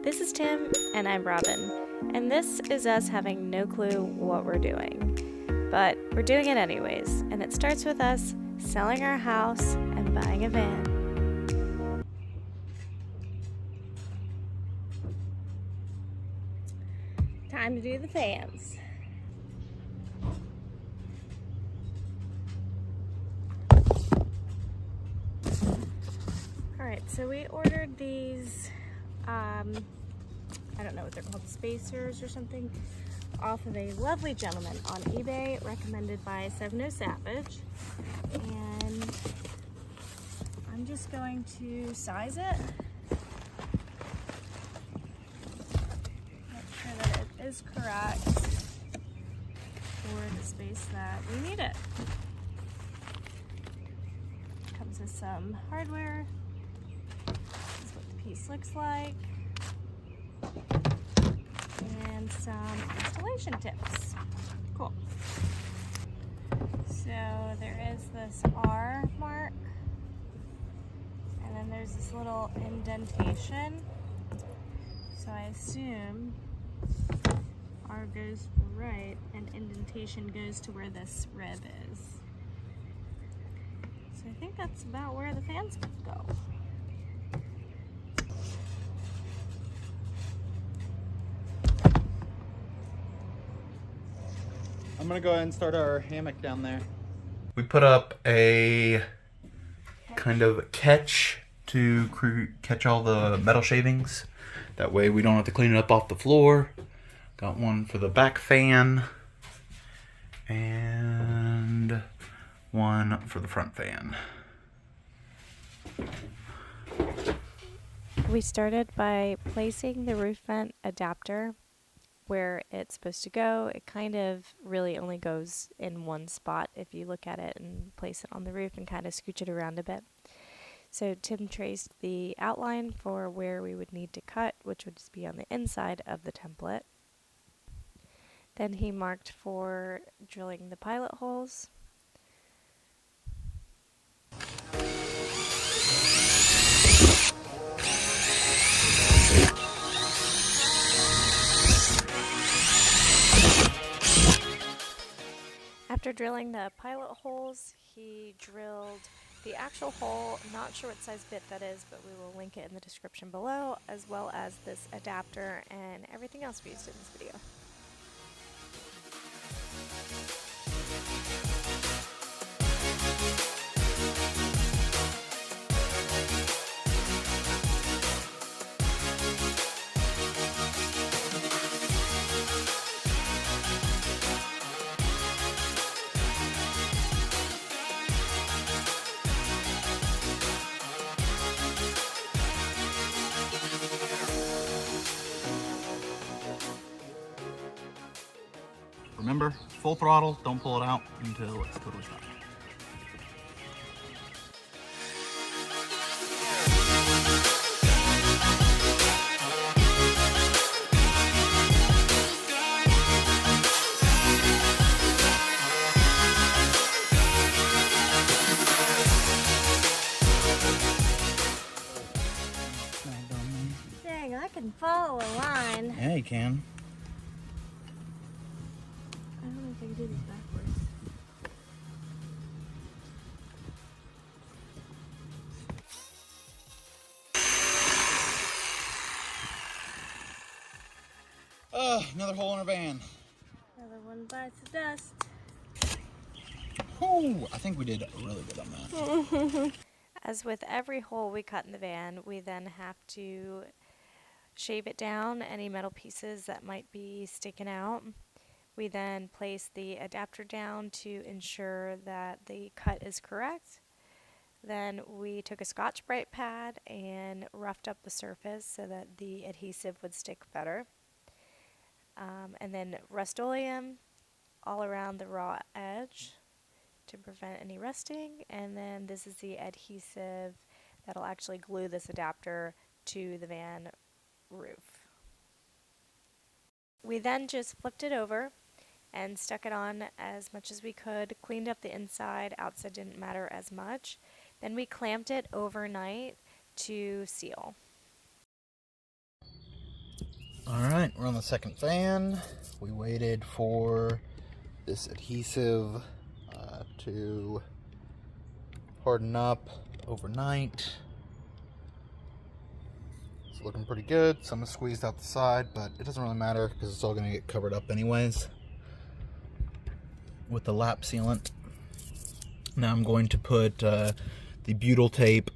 This is Tim, and I'm Robin, and this is us having no clue what we're doing. But we're doing it anyways, and it starts with us selling our house and buying a van. Time to do the fans. Alright, so we ordered these, I don't know what they're called, spacers or something, off of a lovely gentleman on eBay, recommended by Sevno Savage. And I'm just going to size it. Make sure that it is correct for the space that we need it. Comes with some hardware. This is what the piece looks like. And some installation tips. Cool. So there is this R mark, and then there's this little indentation. So I assume R goes to the right and indentation goes to where this rib is. So I think that's about where the fans go. I'm gonna go ahead and start our hammock down there. We put up a kind of catch to catch all the metal shavings. That way we don't have to clean it up off the floor. Got one for the back fan and one for the front fan. We started by placing the roof vent adapter where it's supposed to go. It kind of really only goes in one spot if you look at it and place it on the roof and kind of scooch it around a bit. So Tim traced the outline for where we would need to cut, which would just be on the inside of the template. Then he marked for drilling the pilot holes. After drilling the pilot holes, he drilled the actual hole. I'm not sure what size bit that is, but we will link it in the description below, as well as this adapter and everything else we used in this video. Remember, full throttle, don't pull it out until it's totally stopped. Dang, I can follow a line. Yeah, you can. I don't know if I can do this backwards. Another hole in our van. Another one bites the dust. Ooh, I think we did really good on that. As with every hole we cut in the van, we then have to shave it down, any metal pieces that might be sticking out. We then place the adapter down to ensure that the cut is correct. Then we took a Scotch-Brite pad and roughed up the surface so that the adhesive would stick better. And then Rust-Oleum all around the raw edge to prevent any rusting. And then this is the adhesive that'll actually glue this adapter to the van roof. We then just flipped it over and stuck it on as much as we could, cleaned up the inside, outside didn't matter as much. Then we clamped it overnight to seal. Alright, we're on the second fan. We waited for this adhesive to harden up overnight. It's looking pretty good. Some is squeezed out the side, but it doesn't really matter because it's all going to get covered up anyways with the lap sealant. Now I'm going to put the butyl tape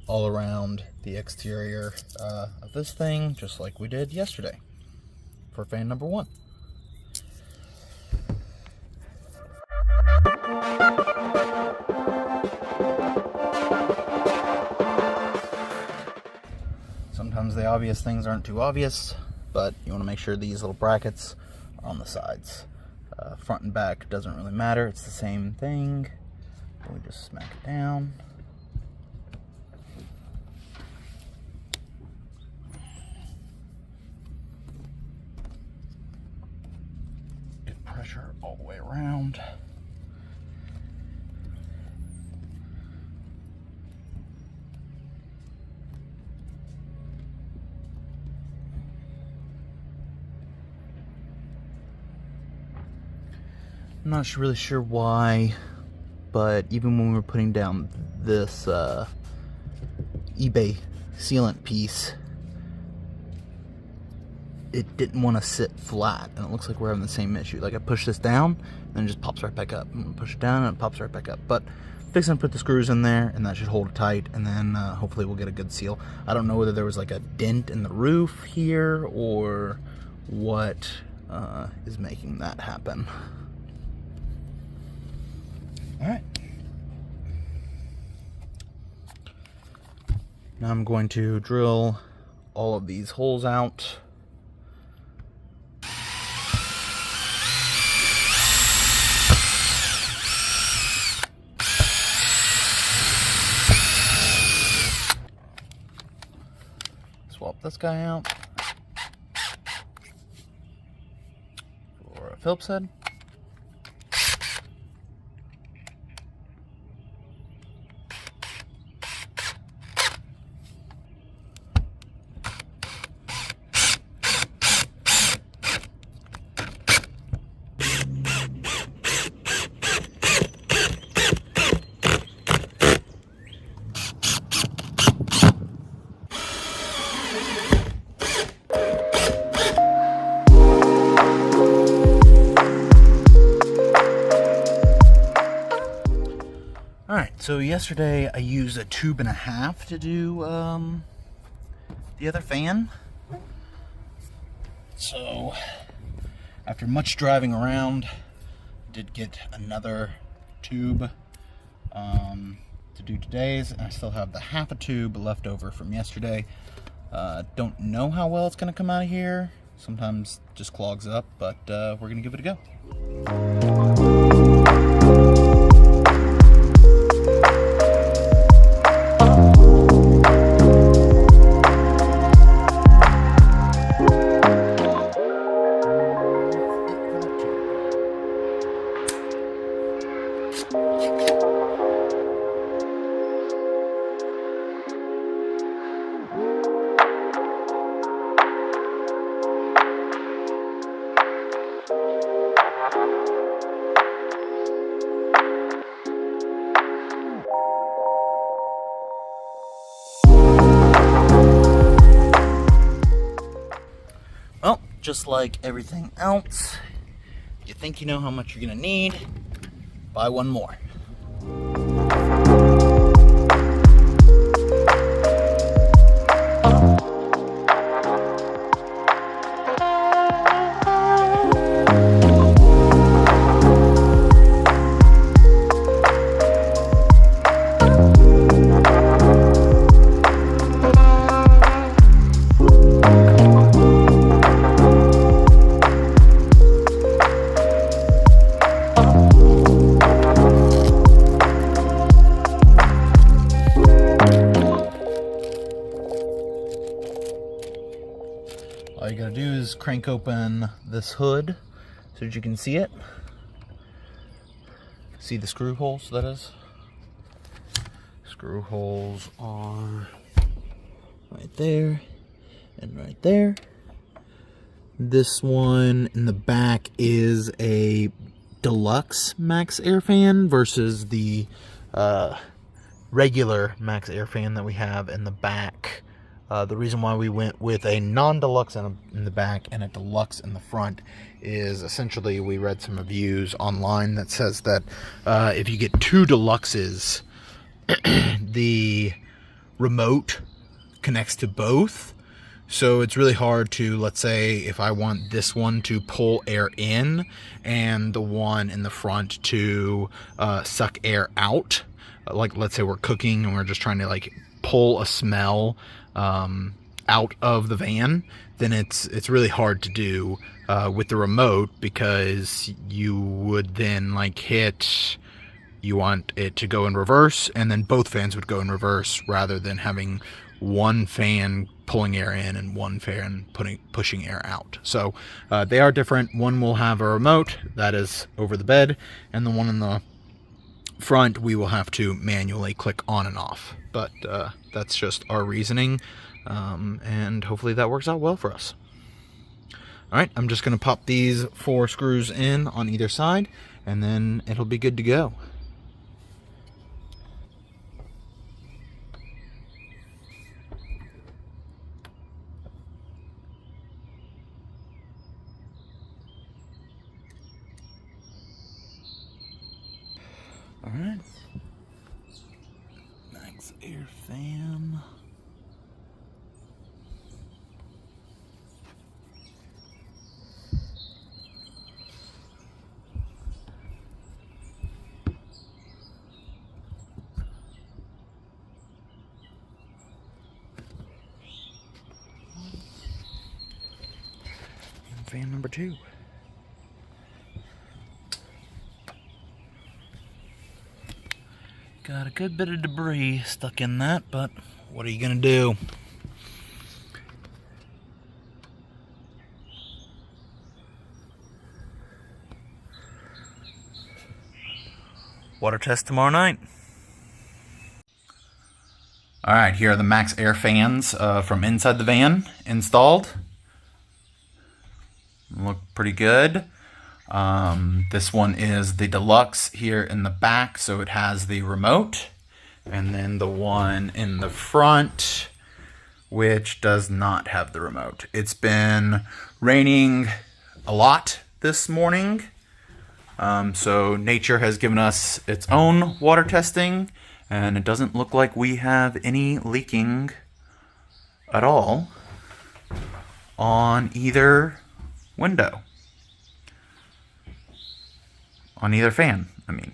all around the exterior of this thing, just like we did yesterday for fan number 1. Sometimes the obvious things aren't too obvious, but you want to make sure these little brackets are on the sides. Front and back doesn't really matter, it's the same thing. We just smack it down. Get pressure all the way around. I'm not really sure why, but even when we were putting down this eBay sealant piece, it didn't want to sit flat, and it looks like we're having the same issue. Like I push this down, and then it just pops right back up. And push it down, and it pops right back up. But fixing to put the screws in there, and that should hold it tight, and then hopefully we'll get a good seal. I don't know whether there was like a dent in the roof here, or what is making that happen. Alright. Now I'm going to drill all of these holes out. Swap this guy out for a Phillips head. Alright, so yesterday I used a 1.5 tubes to do the other fan. So, after much driving around, I did get another tube to do today's, and I still have the 1/2 tube left over from yesterday. Don't know how well it's going to come out of here. Sometimes it just clogs up, but we're going to give it a go. Well, just like everything else, you think you know how much you're gonna need, buy one more. All you gotta do is crank open this hood so that you can see it. See the screw holes, that is. Screw holes are right there and right there. This one in the back is a Deluxe MaxxAir fan versus the regular MaxxAir fan that we have in the back. The reason why we went with a non-deluxe in the back and a deluxe in the front is essentially we read some reviews online that says that if you get two deluxes, the remote connects to both. So it's really hard to, let's say, if I want this one to pull air in and the one in the front to suck air out. Like, let's say we're cooking and we're just trying to like pull a smell out of the van, then it's really hard to do with the remote, because you would then like you want it to go in reverse, and then both fans would go in reverse rather than having one fan pulling air in and one fan pushing air out. So they are different. One will have a remote that is over the bed, and the one in the front we will have to manually click on and off. But that's just our reasoning, and hopefully that works out well for us. All right, I'm just going to pop these 4 screws in on either side, and then it'll be good to go. All right, MaxxAir fan. And fan number 2. Got a good bit of debris stuck in that, but what are you gonna do? Water test tomorrow night. All right, here are the MaxxAir fans from inside the van installed. Look pretty good. This one is the Deluxe here in the back, so it has the remote, and then the one in the front, which does not have the remote. It's been raining a lot this morning, so nature has given us its own water testing, and it doesn't look like we have any leaking at all on either window. On either fan, I mean.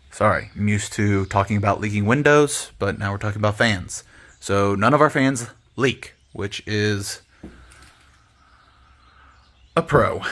Sorry, I'm used to talking about leaking windows, but now we're talking about fans. So none of our fans leak, which is a pro.